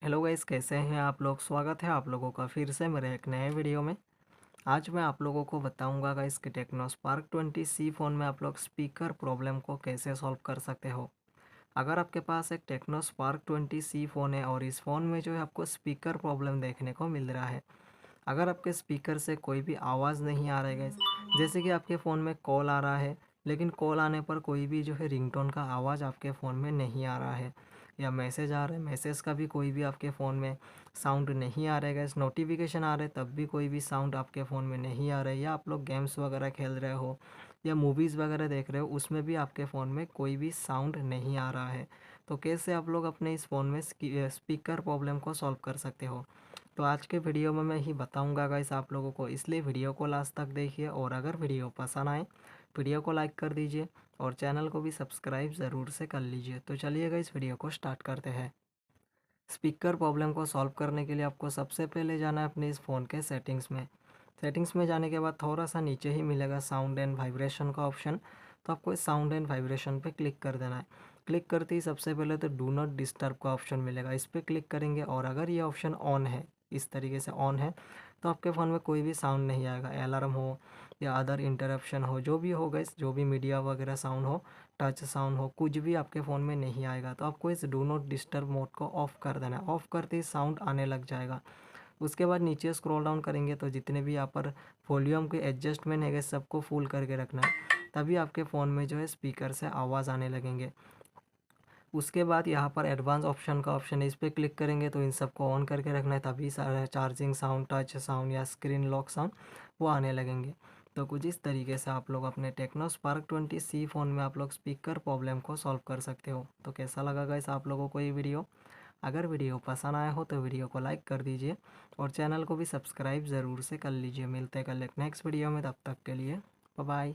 Hello guys, कैसे हैं आप लोग। स्वागत है आप लोगों का फिर से मेरे एक नए वीडियो में। आज मैं आप लोगों को बताऊंगा गाइस कि टेक्नो स्पार्क 20C फ़ोन में आप लोग स्पीकर प्रॉब्लम को कैसे सॉल्व कर सकते हो। अगर आपके पास एक टेक्नो स्पार्क 20C फ़ोन है और इस फ़ोन में जो है आपको स्पीकर प्रॉब्लम देखने को मिल रहा है, अगर आपके स्पीकर से कोई भी आवाज़ नहीं आ रहा है गाइस, जैसे कि आपके फ़ोन में कॉल आ रहा है लेकिन कॉल आने पर कोई भी जो है रिंगटोन का आवाज़ आपके फ़ोन में नहीं आ रहा है, या मैसेज आ रहा है, मैसेज का भी कोई भी आपके फ़ोन में साउंड नहीं आ रहा है गाइस, नोटिफिकेशन आ रहे तब भी कोई भी साउंड आपके फ़ोन में नहीं आ रहा है, या आप लोग गेम्स वगैरह खेल रहे हो या मूवीज़ वगैरह देख रहे हो उसमें भी आपके फ़ोन में कोई भी साउंड नहीं आ रहा है, तो कैसे आप लोग अपने इस फ़ोन में स्पीकर प्रॉब्लम को सॉल्व कर सकते हो। तो आज के वीडियो में मैं ही बताऊंगा गाइस आप लोगों को, इसलिए वीडियो को लास्ट तक देखिए। और अगर वीडियो पसंद आए वीडियो को लाइक कर दीजिए और चैनल को भी सब्सक्राइब ज़रूर से कर लीजिए। तो चलिए गाइस वीडियो को स्टार्ट करते हैं। स्पीकर प्रॉब्लम को सॉल्व करने के लिए आपको सबसे पहले जाना है अपने इस फ़ोन के सेटिंग्स में। सेटिंग्स में जाने के बाद थोड़ा सा नीचे ही मिलेगा साउंड एंड वाइब्रेशन का ऑप्शन, तो आपको इस साउंड एंड वाइब्रेशन पे क्लिक कर देना है। क्लिक करते ही सबसे पहले तो डू नॉट डिस्टर्ब का ऑप्शन मिलेगा, इस पर क्लिक करेंगे और अगर ये ऑप्शन ऑन है, इस तरीके से ऑन है, तो आपके फ़ोन में कोई भी साउंड नहीं आएगा। अलार्म हो या अदर इंटरप्शन हो, जो भी हो गैस, जो भी मीडिया वगैरह साउंड हो, टच साउंड हो, कुछ भी आपके फ़ोन में नहीं आएगा। तो आपको इस डू नॉट डिस्टर्ब मोड को ऑफ़ कर देना है। ऑफ़ करते ही साउंड आने लग जाएगा। उसके बाद नीचे स्क्रॉल डाउन करेंगे तो जितने भी यहाँ पर वॉल्यूम के एडजस्टमेंट है सबको फुल करके रखना है, तभी आपके फ़ोन में जो है स्पीकर से आवाज़ आने लगेंगे। उसके बाद यहाँ पर एडवांस ऑप्शन का ऑप्शन है, इस पर क्लिक करेंगे तो इन सबको ऑन करके रखना है, तभी सारा चार्जिंग साउंड, टच साउंड या स्क्रीन लॉक साउंड वो आने लगेंगे। तो कुछ इस तरीके से आप लोग अपने टेक्नो स्पार्क 20C फ़ोन में आप लोग स्पीकर प्रॉब्लम को सॉल्व कर सकते हो। तो कैसा लगा गाइस आप लोगों को ये वीडियो। अगर वीडियो पसंद आया हो तो वीडियो को लाइक कर दीजिए और चैनल को भी सब्सक्राइब ज़रूर से कर लीजिए। मिलते हैं कल एक नेक्स्ट वीडियो में, तब तक के लिए बाय बाय।